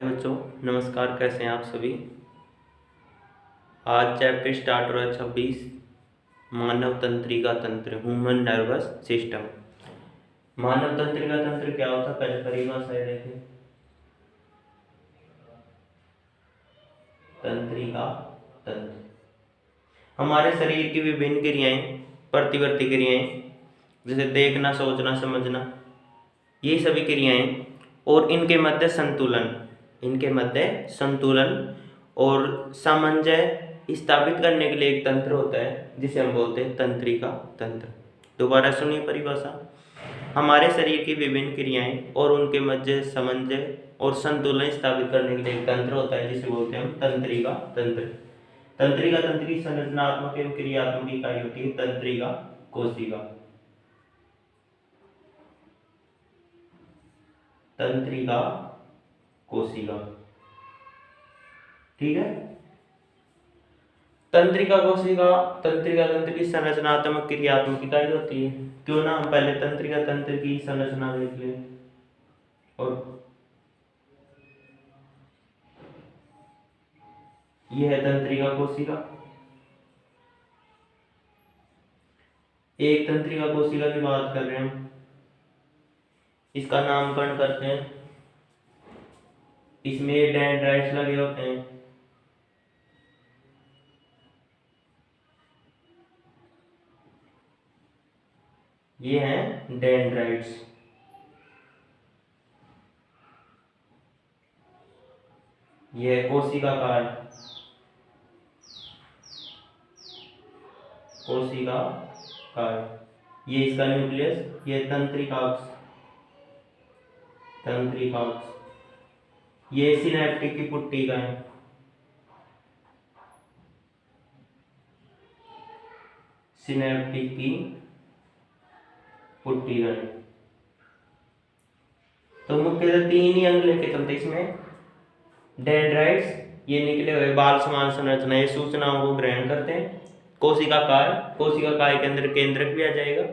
बच्चों नमस्कार, कैसे हैं आप सभी। आज चैप्टर स्टार्ट हो रहा है 26 मानव तंत्रिका तंत्र, ह्यूमन नर्वस सिस्टम। मानव तंत्रिका तंत्र क्या होता है, पहले परिभाषा देखें। तंत्रिका तंत्र हमारे शरीर की विभिन्न क्रियाएं, प्रतिवर्ती क्रियाएं, जैसे देखना, सोचना, समझना, ये सभी क्रियाएं और इनके मध्य संतुलन और सामंजस्य स्थापित करने के लिए एक तंत्र होता है जिसे हम बोलते हैं तंत्रिका तंत्र। दोबारा सुनिए परिभाषा। हमारे शरीर की विभिन्न क्रियाएं और उनके मध्य सामंजस्य और संतुलन स्थापित करने के लिए एक तंत्र होता है जिसे बोलते हैं हम तंत्रिका तंत्र। तंत्रिका तंत्र की संरचनात्मक एवं क्रियात्मक इकाई होती है तंत्रिका कोशिका। तंत्रिका कोशिका, ठीक है। तंत्रिका कोशिका तंत्रिका तंत्र की संरचनात्मक क्रियात्मक इकाई होती है। क्यों ना हम पहले तंत्रिका तंत्र की संरचना देख लें। और यह है तंत्रिका कोशिका। एक तंत्रिका कोशिका की बात कर रहे हैं हम, इसका नामकरण करते हैं। इसमें डेंड्राइट्स लगे होते हैं। ये हैं डेंड्राइट्स। ये कोशिकाकार, कोशिकाकार। ये इसका न्यूक्लियस, ये तंत्रिकाक्ष, ये सिनेप्टिक की पुट्टिका है। सिनेप्टिक की पुट्टिका है। तो मुख्यतः तीन ही अंग लेके चलते इसमें। डेंड्राइट्स, ये निकले हुए बाल समान संरचना, ये सूचनाओं को ग्रहण करते हैं। कोशिकाकार, कोशिकाकार के अंदर केंद्रक भी आ जाएगा,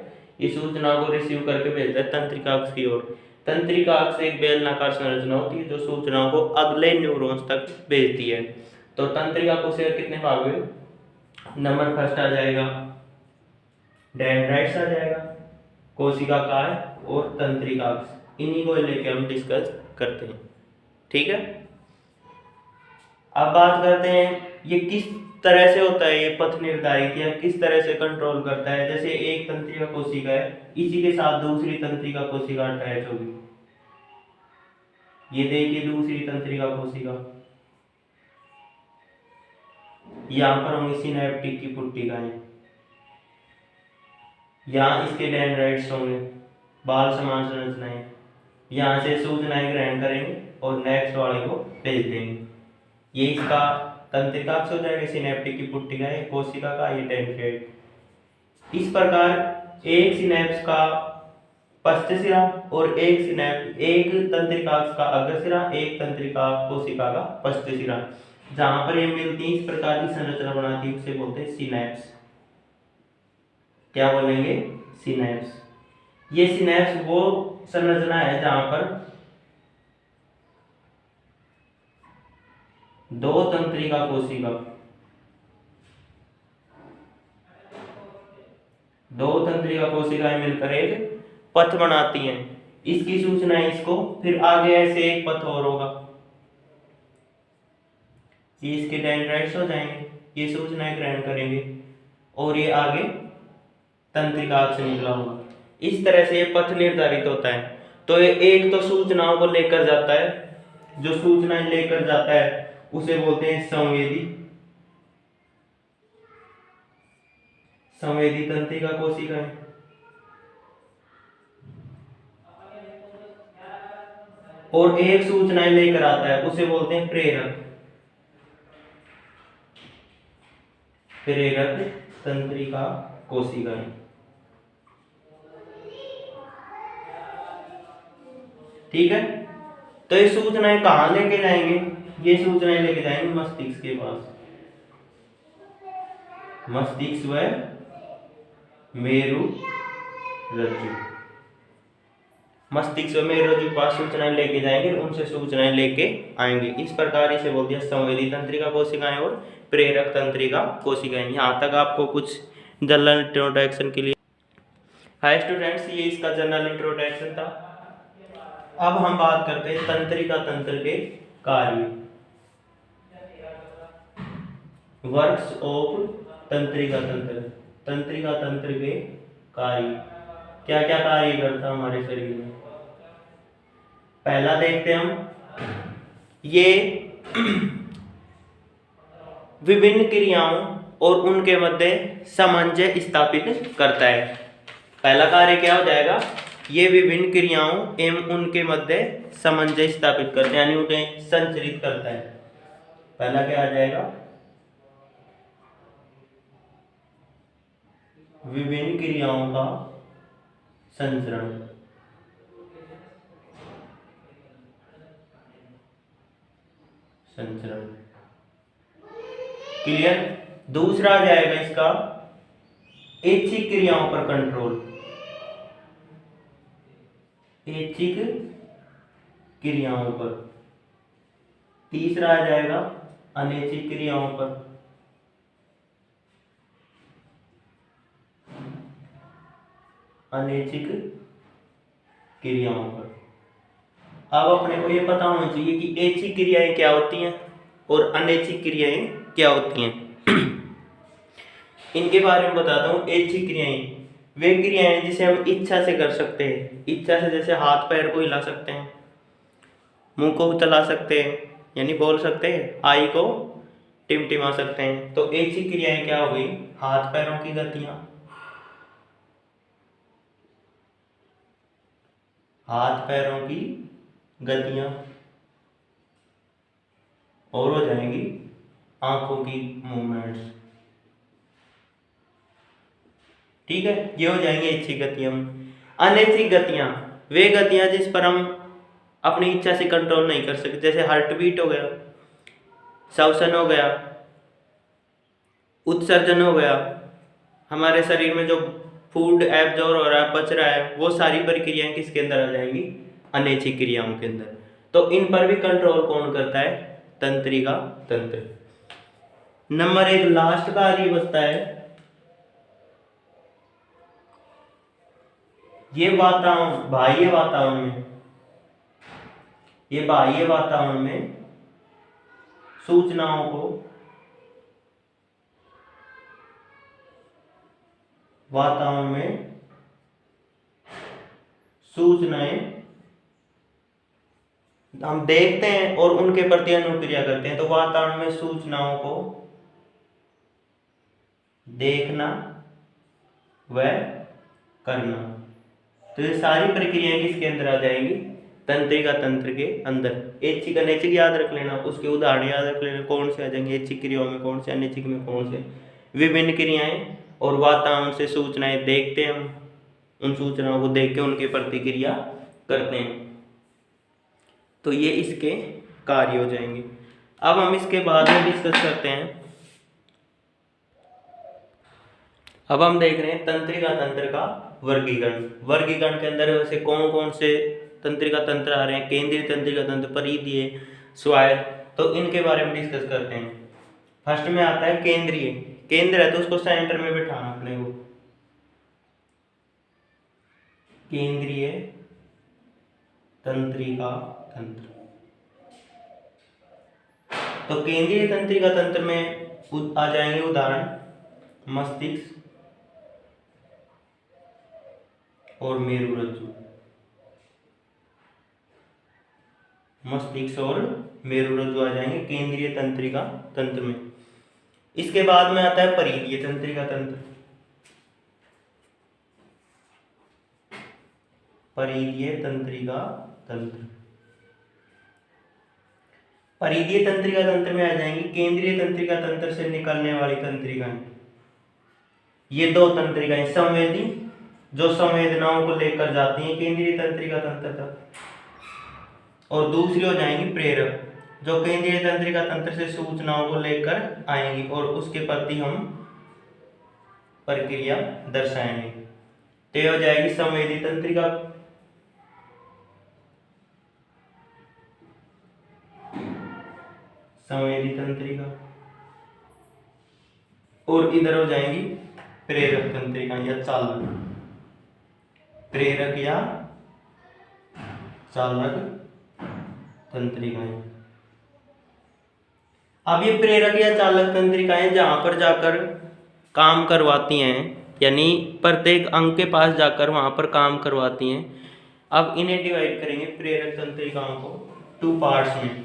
ये सूचनाओं को रिसीव करके भेजता है तंत्रिकाक्ष की ओर। तंत्रिकाक्ष एक बेलनाकार संरचना होती है जो सूचनाओं को अगले न्यूरॉन्स तक भेजती है। तो तंत्रिका कोशिका कितने भाग हुए? नंबर फर्स्ट आ जाएगा डेंड्राइट्स आ जाएगा, कोशिकाकार और तंत्रिकाक्ष, इन्हीं को लेके हम डिस्कस करते हैं, ठीक है। अब बात करते हैं ये किस तरह से होता है, ये पथ निर्धारित या किस तरह से कंट्रोल करता है। जैसे एक तंत्रिका कोशिका है, इसी के साथ दूसरी तंत्रिका कोशिका अटैच होगी। ये देखिए दूसरी तंत्रिका कोशिका, यहां पर होंगी सिनेप्टिक की पुट्टिकाएं, यहाँ इसके डेंड्राइट्स होंगे, बाल समान संरचनाएं, यहाँ से सूचनाएं ग्रहण करेंगे और नेक्स्ट वाले को भेज देंगे। ये इसका तंत्रिकाक्ष हो जाएगा, सिनेप्टिक की पुट्टिका है, कोशिका का ये डेंड्राइट। इस प्रकार एक सिनेप्स का पश्च सिरा और एक तंत्रिकाक्ष का अग्र सिरा, एक तंत्रिका कोशिका का पश्च सिरा, जहां पर ये मिलती है इस प्रकार की संरचना बनाती है, उसे बोलते हैं सिनेप्स। क्या बोलेंगे? सिनेप्स। ये सिनेप्स वो संरचना है जहां पर दो तंत्रिका कोशिकाएं मिलकर एक पथ बनाती हैं। इसकी सूचनाएं इसको फिर आगे ऐसे एक पथ और होगा, ये इसके डेंड्राइट्स हो जाएंगे, ये सूचनाएं ग्रहण करेंगे और ये आगे तंत्रिकाक्ष से निकला होगा। इस तरह से ये पथ निर्धारित होता है। तो ये एक तो सूचनाओं को लेकर जाता है, जो सूचनाएं लेकर जाता है उसे बोलते हैं संवेदी तंत्रिका कोशिकाएं। और एक सूचनाएं लेकर आता है उसे बोलते हैं प्रेरक तंत्रिका कोशिकाएं, ठीक है। तो ये सूचनाएं कहां लेके जाएंगे? ये सूचनाएं लेके जाएंगे मस्तिष्क के पास। मस्तिष्क व मेरु रज्जु, मस्तिष्क में मेरुरज्जु के पास सूचनाएं लेके जाएंगे, उनसे सूचनाएं लेके आएंगे। इस प्रकार इसे बोल दिया संवेदी तंत्रिका कोशिकाएं और प्रेरक तंत्रिका कोशिकाएं। यहाँ तक आपको कुछ जनरल इंट्रोडक्शन के लिए। हाय स्टूडेंट्स, ये इसका जनरल इंट्रोडक्शन था। अब हम बात करते हैं तंत्रिका तंत्र के कार्य, वर्क्स ऑफ तंत्रिका तंत्र। तंत्रिका तंत्र के कार्य, क्या क्या कार्य करता है हमारे शरीर में। पहला देखते हैं हम, ये विभिन्न क्रियाओं और उनके मध्य सामंजस्य स्थापित करता है। पहला कार्य क्या हो जाएगा, ये विभिन्न क्रियाओं एवं उनके मध्य सामंजस्य स्थापित करते हैं, यानी उन्हें संचरित करता है। पहला क्या आ जाएगा, विभिन्न क्रियाओं का संचरण। क्लियर। दूसरा आ जाएगा इसका ऐच्छिक क्रियाओं पर कंट्रोल। ऐच्छिक क्रियाओं पर। तीसरा आ जाएगा अनैच्छिक क्रियाओं पर। अनैच्छिक क्रियाओं पर। अब अपने को ये पता होना चाहिए कि ऐच्छिक क्रियाएं क्या होती हैं और अनैच्छिक क्रियाएं क्या होती हैं। इनके बारे में बताता हूँ। ऐच्छिक क्रियाएं वे क्रियाएं जिसे हम इच्छा से कर सकते हैं। इच्छा से जैसे हाथ पैर को हिला सकते हैं, मुंह को चला सकते हैं, यानी बोल सकते हैं, आई को टिमटिमा सकते हैं। तो ऐच्छिक क्रियाएं क्या हो गई, हाथ पैरों की गतियां, हाथ पैरों की गतियां, और हो जाएंगी आंखों की मूवमेंट्स। ठीक है, ये हो जाएंगी ऐच्छिक गतियां। अनैच्छिक गतियां वे गतियां जिस पर हम अपनी इच्छा से कंट्रोल नहीं कर सकते, जैसे हार्ट बीट हो गया, श्वसन हो गया, उत्सर्जन हो गया, हमारे शरीर में जो फूड एब्जॉर्ब हो रहा है, पच रहा है, वो सारी प्रक्रियाएं किसके अंदर आ जाएंगी, अनैच्छिक क्रियाओं के अंदर। तो इन पर भी कंट्रोल कौन करता है, तंत्रिका तंत्र। नंबर 1 लास्ट कार्य बचता है, ये वातावरण, बाह्य वातावरण में, ये बाह्य वातावरण में सूचनाओं को, वातावरण में सूचनाएं हम देखते हैं और उनके प्रति अनुक्रिया करते हैं। तो वातावरण में सूचनाओं को देखना व करना, तो ये सारी प्रक्रियाएं किसके अंदर आ जाएंगी, तंत्रिका तंत्र के अंदर। ऐच्छिक अनैच्छिक याद रख लेना, उसके उदाहरण याद रख लेना, कौन से आ जाएंगे ऐच्छिक क्रियाओं में, कौन से अनैच्छिक में, कौन से। विभिन्न क्रियाएं और वातावरण से सूचनाएं देखते हैं, हम उन सूचनाओं को देख के उनकी प्रतिक्रिया करते हैं। तो ये इसके कार्य हो जाएंगे। अब हम इसके बाद में डिस्कस करते हैं। अब हम देख रहे हैं तंत्रिका तंत्र का वर्गीकरण। वर्गीकरण के अंदर वैसे कौन कौन से तंत्रिका तंत्र आ रहे हैं, केंद्रीय तंत्रिका तंत्र, परिधीय, स्वायत्त, तो इनके बारे में डिस्कस करते हैं। फर्स्ट में आता है केंद्रीय। केंद्र है तो उसको सेंटर में बिठाना अपने को, केंद्रीय तंत्रिका तंत्र। तो केंद्रीय तंत्रिका तंत्र में आ जाएंगे उदाहरण मस्तिष्क और मेरुरज्जु। मस्तिष्क और मेरुरज्जु आ जाएंगे केंद्रीय तंत्रिका तंत्र में। इसके बाद में आता है परिधीय तंत्रिका तंत्र। परिधीय तंत्रिका तंत्र। परिधीय तंत्रिका तंत्र में आ जाएंगी केंद्रीय तंत्रिका तंत्र से निकलने वाली तंत्रिकाएं। ये दो तंत्रिकाएं, संवेदी जो संवेदनाओं को लेकर जाती हैं केंद्रीय तंत्रिका तंत्र तक, और दूसरी हो जाएंगी प्रेरक जो केंद्रीय तंत्रिका तंत्र से सूचनाओं को लेकर आएंगी और उसके प्रति हम प्रक्रिया दर्शाएंगे। तो हो जाएगी संवेदी तंत्रिका संवेदी तंत्रिका, और इधर हो जाएंगी प्रेरक तंत्रिका या चालक, प्रेरक या चालक तंत्रिकाएं। अब ये प्रेरक या चालक तंत्रिकाएं जहां पर जाकर काम करवाती हैं, यानी प्रत्येक अंग के पास जाकर वहां पर काम करवाती हैं। अब इन्हें डिवाइड करेंगे प्रेरक तंत्रिकाओं को 2 पार्ट्स में।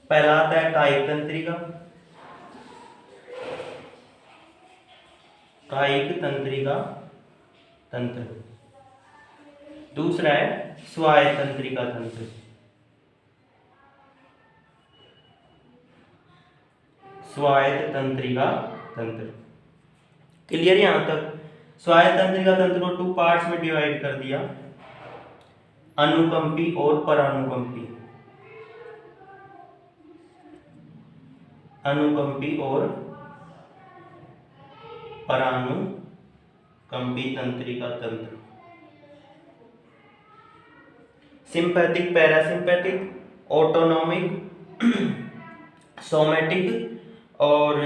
पहला आता है कायिक तंत्रिका, कायिक तंत्रिका तंत्र। दूसरा है स्वायत्त तंत्रिका तंत्र, स्वायत्त तंत्रिका तंत्र। क्लियर यहां तक? स्वायत्त तंत्रिका तंत्र को 2 पार्ट्स में डिवाइड कर दिया, अनुकंपी और परानुकंपी, अनुकंपी और परानुकंपी तंत्रिका तंत्र। सिंपैथिक, पैरासिम्पैथिक, ऑटोनॉमिक, सोमैटिक, और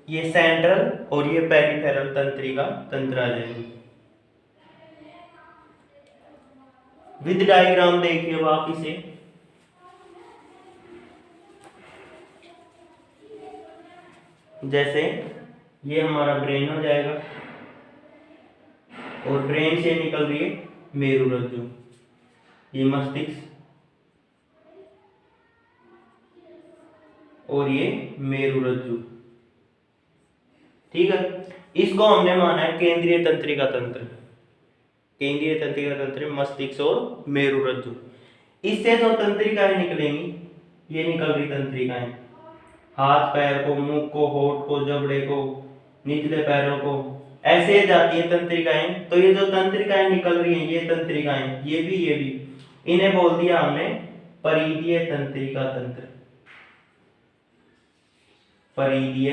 ये सेंट्रल और ये पेरिफेरल तंत्रिका तंत्र आ जाएंगे। विद डायग्राम देखिए अब आप इसे। जैसे ये हमारा ब्रेन हो जाएगा और ब्रेन से निकल रही है मेरुरज्जु, ये मस्तिष्क और ये मेरुरज्जु। ठीक है, इसको हमने माना है केंद्रीय तंत्रिका तंत्र, केंद्रीय तंत्रिका तंत्र मस्तिष्क और मेरुरज्जु। इससे जो तंत्रिकाएं निकलेंगी, ये निकल रही तंत्रिकाएं हाथ पैर को, मुंह को, होठ को, जबड़े को, निचले पैरों को, ऐसे जाती है तंत्रिकाएं। तो ये जो तंत्रिकाएं निकल रही हैं, ये तंत्रिकाएं, ये भी, इन्हें बोल दिया हमने परिधीय तंत्रिका तंत्र, परिधीय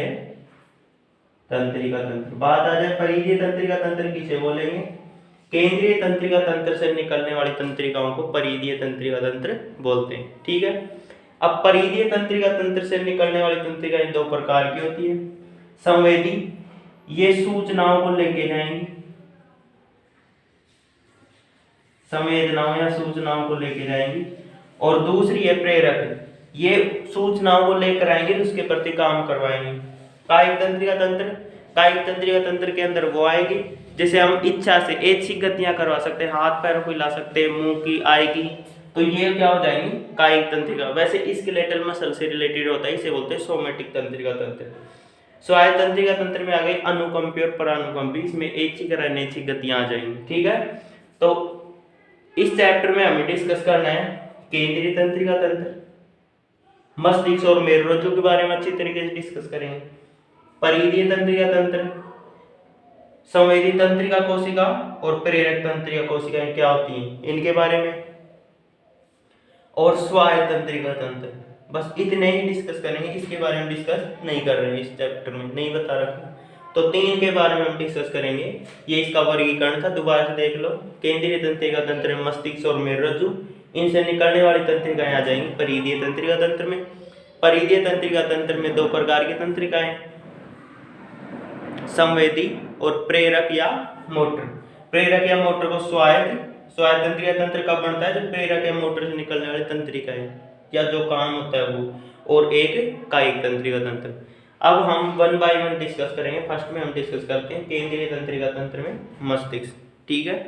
तंत्रिका तंत्र। बात आ जाए परिधीय तंत्रिका तंत्र किसे बोलेंगे? केंद्रीय तंत्रिका तंत्र से निकलने वाली तंत्रिकाओं को परिधीय तंत्रिका तंत्र बोलते हैं। ठीक है, अब परिधीय तंत्रिका तंत्र से निकलने वाली तंत्रिकाएं 2 प्रकार की होती है। संवेदी, ये सूचनाओं को लेके जाएंगी, संवेदनाओं या सूचनाओं को लेके जाएंगी। और दूसरी है प्रेरक, ये सूचनाओं को लेकर आएंगे, उसके प्रति काम करवाएंगे। कायिक तंत्रिका तंत्र, कायिक तंत्रिका तंत्र के अंदर वो आएगी जैसे हम इच्छा से ऐच्छिक गतियां करवा सकते हैं, हाथ पैरों को हिला सकते हैं, मुंह की आएगी, तो ये क्या हो जाएंगी? कायिक तंत्रिका। वैसे स्केलेटल मसल से रिलेटेड होता है, इसे बोलते हैं सोमैटिक तंत्रिका तंत्र। स्वायत्त तंत्रिका तंत्र में आ गई अनुकंपी और परानुकंपी, इसमें ऐच्छिक और अनैच्छिक गतियां आ जाएंगी। ठीक है, तो इस चैप्टर में हमें डिस्कस करना है केंद्रीय तंत्रिका तंत्र, मस्तिष्क और मेरुरज्जु के बारे में अच्छी तरीके से डिस्कस करेंगे, परिधीय तंत्रिका तंत्र, संवेदी तंत्रिका कोशिका और प्रेरक तंत्रिका कोशिकाएं क्या होती हैं इनके बारे में, और स्वायत्त तंत्रिका तंत्र। बस इतने ही डिस्कस करेंगे, इसके बारे में डिस्कस नहीं कर रहे हैं इस चैप्टर में, नहीं बता रखा। तो 3 के बारे में हम डिस्कस करेंगे। ये इसका वर्गीकरण था, दोबारा से देख लो। केंद्रीय तंत्रिका तंत्र में मस्तिष्क और मेरुरज्जु, इनसे निकलने वाली तंत्रिकाएं आ जाएंगी परिधीय तंत्रिका तंत्र में। परिधीय तंत्रिका तंत्र में 2 प्रकार की तंत्रिकाएं, संवेदी और प्रेरक या मोटर। प्रेरक या मोटर को स्वायत्त तंत्रिका तंत्र कब बनता है? जब प्रेरक या मोटर से निकलने वाली तंत्रिकाएं या जो काम होता है वो, और एक कायिक तंत्रिका तंत्र। अब हम 1 बाय 1 डिस्कस करेंगे। फर्स्ट में हम डिस्कस करते हैं केंद्रीय तंत्रिका तंत्र में मस्तिष्क। ठीक है,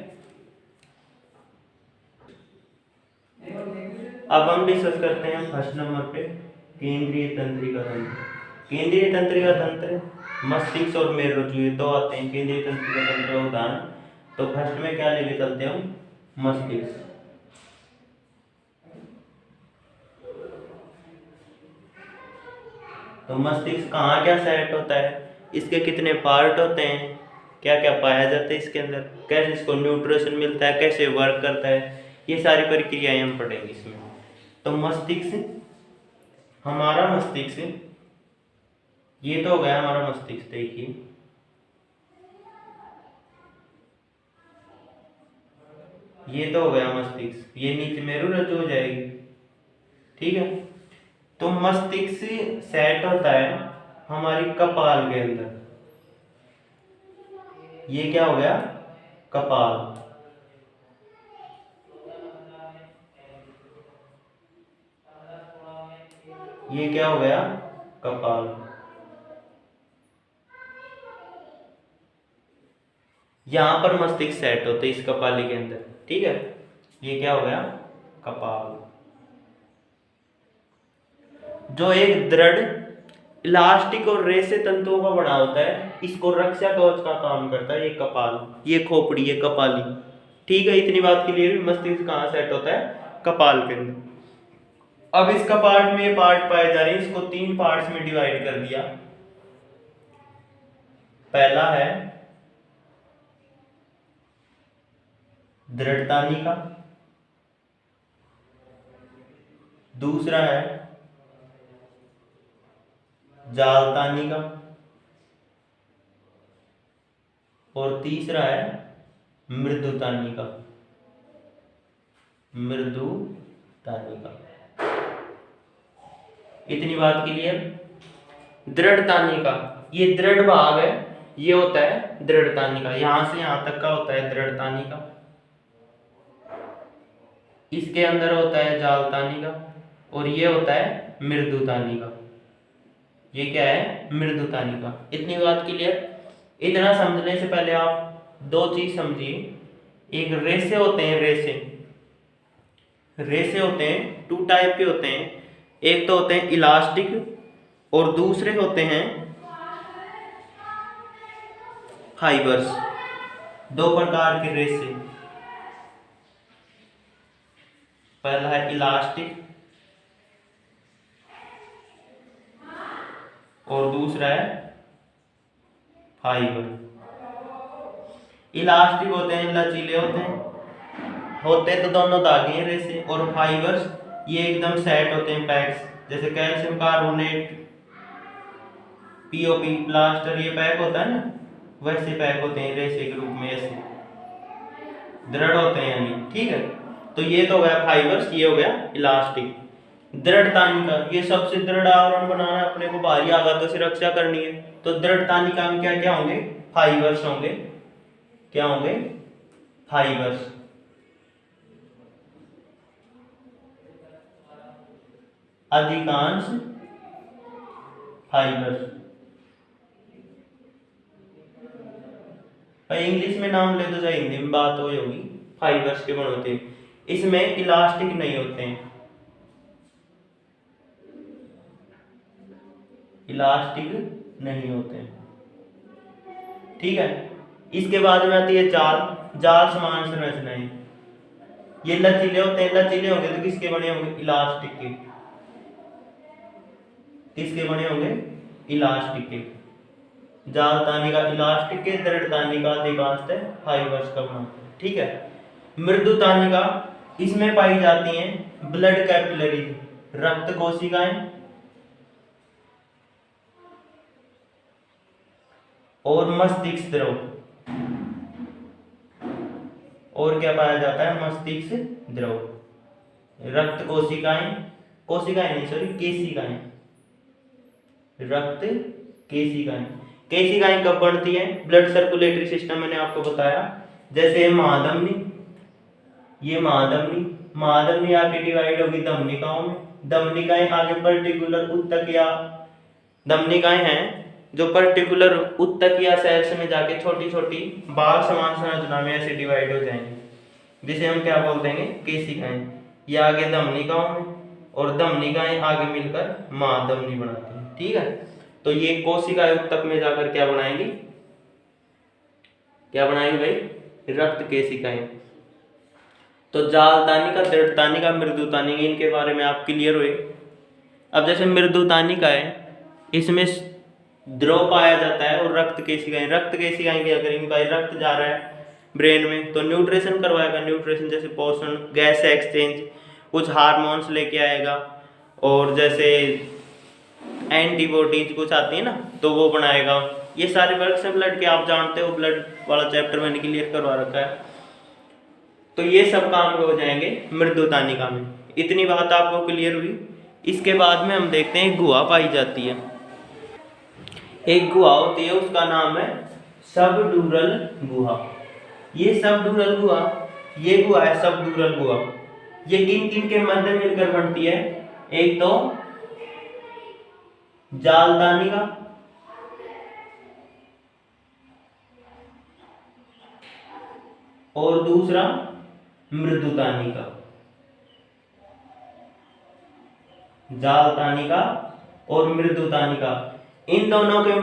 अब हम डिस्कस करते हैं फर्स्ट नंबर पे केंद्रीय तंत्रिका तंत्र। केंद्रीय तंत्रिका तंत्र मस्तिष्क और मेरुरज्जु, ये 2 आते हैं केंद्रीय तंत्रिका तंत्र का उदाहरण। तो फर्स्ट में क्या लेके चलते हैं हम? मस्तिष्क। तो मस्तिष्क कहाँ क्या सेट होता है, इसके कितने पार्ट होते हैं, क्या क्या पाया जाता है इसके अंदर, कैसे इसको न्यूट्रिशन मिलता है, कैसे वर्क करता है, ये सारी प्रक्रियाएं हम पढ़ेंगे इसमें। तो मस्तिष्क, हमारा मस्तिष्क, ये तो हो गया हमारा मस्तिष्क। देखिए ये तो हो गया मस्तिष्क, ये नीचे मेरुरज्जु हो जाएगी। ठीक है। तो मस्तिष्क सेट होता है हमारी कपाल के अंदर। ये क्या हो गया? कपाल। ये क्या हो गया? कपाल। यहां पर मस्तिष्क सेट होते हैं इस कपाली के अंदर, ठीक है। ये क्या हो गया? कपाल। जो एक दृढ़ इलास्टिक और रेशे तंतुओं का बना होता है, इसको रक्षा कवच का काम करता है ये कपाल, ये खोपड़ी, ये कपाली, ठीक है। इतनी बात के लिए भी मस्तिष्क कहाँ सेट होता है? कपाल के अंदर। अब इसका पार्ट में पार्ट पाए जा रहे हैं, इसको 3 पार्ट्स में डिवाइड कर दिया। पहला है दृढ़तानिका, दूसरा है जालतानिका और तीसरा है मृदुतानिका। मृदुतानिका। इतनी बात क्लियर? दृढ़तानिका, ये दृढ़ भाग है, ये होता है दृढ़तानिका। यहां से यहां तक का होता है दृढ़तानिका। इसके अंदर होता है जालतानिका और ये होता है मृदुतानिका। ये क्या है? मृदुतानिका। इतनी बात क्लियर? इतना समझने से पहले आप 2 चीज समझिए। एक रेशे होते हैं, रेशे होते हैं 2 टाइप के होते हैं। एक तो होते हैं इलास्टिक और दूसरे होते हैं फाइबर्स। 2 प्रकार के रेशे, पहला है इलास्टिक और दूसरा है फाइबर। इलास्टिक होते हैं, लचीले होते तो दोनों धागे हैं रेशे, और फाइबर्स ये एकदम सेट होते हैं, पैक्स। जैसे कैल्शियम कार्बोनेट, पीओपी, प्लास्टर, ये पैक होता है ना, वैसे पैक होते हैं रेशे के रूप में, ऐसे दृढ़ होते हैं यानी, ठीक है। तो ये तो हो गया फाइबर्स, ये हो गया इलास्टिक। दृढ़तानिका, ये सबसे दृढ़ आवरण बनाना है अपने को, बाहरी आघातों से रक्षा करनी है। तो दृढ़तानिका में क्या क्या होंगे? फाइबर्स होंगे। क्या होंगे? फाइबर्स। अधिकांश फाइबर्स। भाई इंग्लिश में नाम ले तो चाहे हिंदी में बात हो होगी, फाइबर्स के बने होते हैं। इसमें इलास्टिक नहीं होते हैं, इलास्टिक नहीं होते हैं, ठीक है। इसके बाद में आती है जाल समान संरचनाएं। ये लचीले होते हैं, लचीले होंगे तो किसके बने होंगे? इलास्टिक के। किसके बने होंगे? इलास्टिक के। जालतानिका इलास्टिक के, दृढ़तानिका अधिकांशतः फाइबर्स का बना, ठीक है। मृदुतानिका, इसमें पाई जाती हैं ब्लड कैपिलरी, रक्त कोशिकाएं, और मस्तिष्क द्रव। और क्या पाया जाता है? मस्तिष्क द्रव, रक्त कोशिकाएं, कोशिकाएं नहीं सॉरी, केशिकाएं, रक्त केशिकाएं। केशिकाएं कब बढ़ती हैं? ब्लड सर्कुलेटरी सिस्टम मैंने आपको बताया। जैसे महाधमनी, ये महाधमनी आगे डिवाइड होगी धमनिकाओं में। धमनिकाएं आगे पर्टिकुलर उत्तक या धमनिकाएं हैं जो पर्टिकुलर उत्तक या सेल्स में जाके छोटी छोटी बाल समान संरचना में ऐसे डिवाइड हो जाएंगे, जिसे हम क्या बोल देंगे? केशिकाएं। ये आगे धमनिकाओं में और धमनिकाएं आगे मिलकर महाधमनी बनाती हैं, ठीक है। तो ये कोशिकाएं उत्तक में जाकर क्या बनाएंगी? क्या बनाएंगे भाई? रक्त केशिकाएं। तो जालतानिका, दृढ़तानिका, मृदुतानिका, इनके बारे में आप क्लियर हुए। अब जैसे मृदुतानिका है, इसमें द्रव पाया जाता है और रक्त केशिकाएं क्या करेंगे भाई? रक्त जा रहा है ब्रेन में तो न्यूट्रिशन करवाएगा, न्यूट्रिशन जैसे पोषण, गैस एक्सचेंज, कुछ हार्मोन्स लेके आएगा, और जैसे एंटीबॉडीज कुछ आती है ना तो वो बनाएगा। ये सारे वर्क से ब्लड के आप जानते हो, ब्लड वाला चैप्टर मैंने क्लियर करवा रखा है। तो ये सब काम हो जाएंगे मृदुतानिका में। इतनी बात आपको क्लियर हुई। इसके बाद में हम देखते हैं एक गुहा पाई जाती है। एक गुहा होती है, उसका नाम है सबड्यूरल गुहा। ये सबड्यूरल गुहा, ये गुहा है सबड्यूरल गुहा। ये किन किन के मध्य मिलकर बनती है? एक तो जालदानी का, और दूसरा मृदुतानी का। जालतानी का और मृदुतानी का, इन दोनों के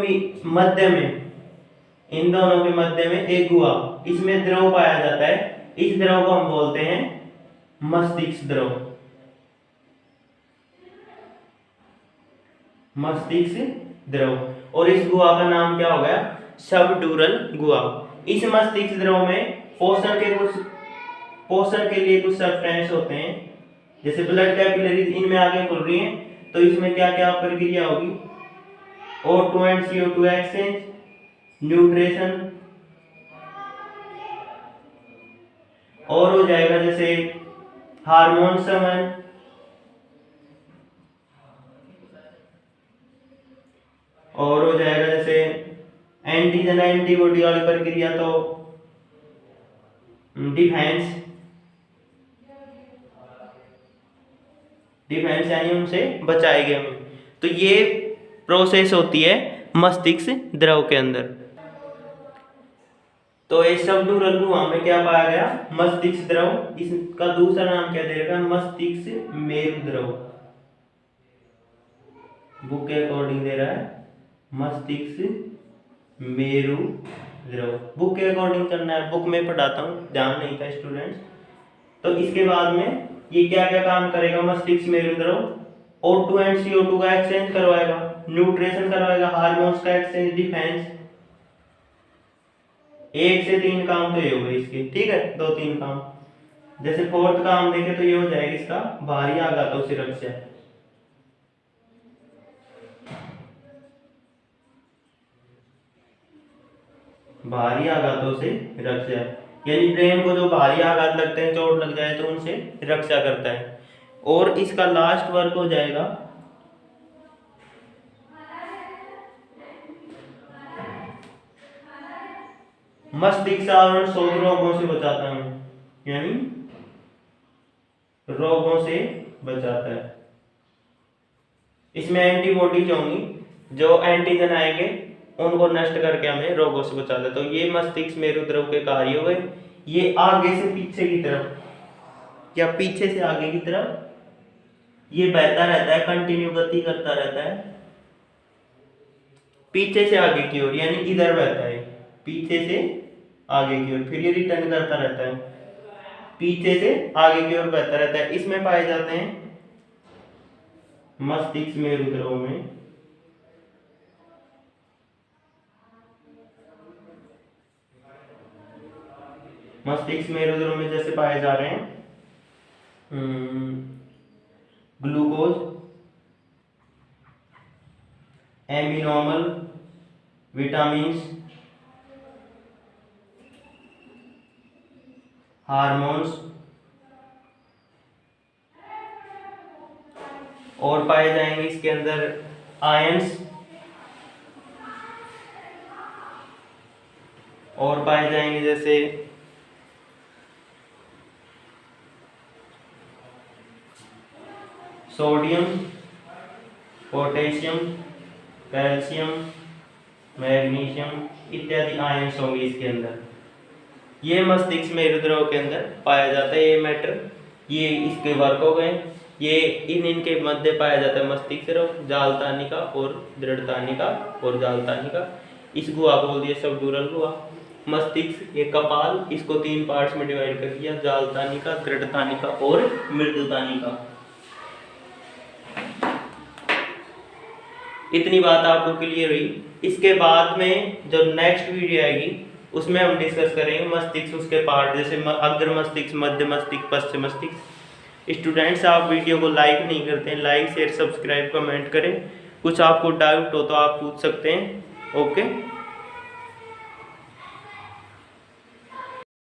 मध्य में, इन दोनों के मध्य में एक गुहा, इसमें द्रव पाया जाता है। इस द्रव को हम बोलते हैं मस्तिष्क द्रव। मस्तिष्क द्रव। और इस गुहा का नाम क्या हो गया? सबड्यूरल गुहा। इस मस्तिष्क द्रव में पोषण के लिए कुछ सब्सटेंस होते हैं, जैसे ब्लड कैपिलरीज इनमें आगे खुल रही हैं, तो इसमें क्या क्या प्रक्रिया होगी? O2 and CO2 exchange, nutrition, और हो जाएगा जैसे हार्मोन समन, और हो जाएगा जैसे एंटीजन एंटीबॉडी वाली प्रक्रिया, तो डिफेंस यानी उनसे बचाएंगे हमें। तो ये प्रोसेस होती है मस्तिष्क द्रव के अंदर। तो इस सबड्यूरल गुहा में क्या पाया गया? मस्तिष्क द्रव। इसका दूसरा नाम क्या दे रखा? मस्तिष्क मेरु द्रव। बुक के अकॉर्डिंग दे रहा है मस्तिष्क मेरु द्रव। बुक के अकॉर्डिंग करना है, बुक में पढ़ाता हूँ, ध्यान नहीं था स्टूडेंट्स। तो इसके बाद में ये क्या क्या काम करेगा? मस्तिष्क मेरु द्रव O2 एंड CO2 का एक्सचेंज करवाएगा, न्यूट्रिशन करवाएगा, हार्मोन्स का एक्सचेंज, डिफेंस। 1 से 3 काम तो ये हो गए इसके, ठीक है, 2-3 काम। जैसे फोर्थ काम देखे तो ये हो जाएगा इसका बाहरी आघातों से रक्षा। बाहरी आघातों से रक्षा, यानी ब्रेन को जो बाहरी आघात लगते हैं, चोट लग जाए तो उनसे रक्षा करता है। और इसका लास्ट वर्क हो जाएगा मस्तिष्क आवरण शोध रोगों से बचाता है, यानी रोगों से बचाता है। इसमें एंटीबॉडीज होंगी, जो एंटीजन आएंगे उनको नष्ट करके हमें रोगों से बचाता है। तो ये मस्तिष्क मेरु द्रव के कार्य हुए। ये आगे से पीछे की तरफ या पीछे से आगे की तरफ ये बहता रहता है, कंटिन्यू गति करता रहता है। पीछे से आगे की ओर, यानी इधर बहता है, पीछे से आगे की ओर, फिर ये रिटर्न करता रहता है, पीछे से आगे की ओर बहता रहता है। इसमें पाए जाते हैं मस्तिष्क मेरु द्रव में जैसे पाए जा रहे हैं ग्लूकोज, एमिनोमल, विटामिन्स, हार्मोन्स, और पाए जाएंगे इसके अंदर आयंस, और पाए जाएंगे जैसे सोडियम, पोटेशियम, कैल्शियम, मैग्नीशियम इत्यादि आयंस होंगे इसके अंदर। ये मस्तिष्क मेरु द्रव के अंदर पाया जाता है। ये मैटर, ये इसके वर्क हो गए। ये इनके मध्य पाया जाता है मस्तिष्क द्रव, जालतानी का और दृढ़तानी का और जालतानी का। इस गुहा को बोल दिया सबड्यूरल गुहा। मस्तिष्क एक कपाल, इसको 3 पार्ट्स में डिवाइड कर दिया, जालतानी का, दृढ़तानी का और मृदुतानी का। इतनी बात आपको क्लियर हुई। इसके बाद में जो नेक्स्ट वीडियो आएगी उसमें हम डिस्कस करेंगे मस्तिष्क, उसके पार्ट, जैसे अग्र मस्तिष्क, मध्य मस्तिष्क, पश्चिम मस्तिष्क। स्टूडेंट्स, आप वीडियो को लाइक नहीं करते हैं, लाइक शेयर सब्सक्राइब कमेंट करें। कुछ आपको डाउट हो तो आप पूछ सकते हैं। ओके।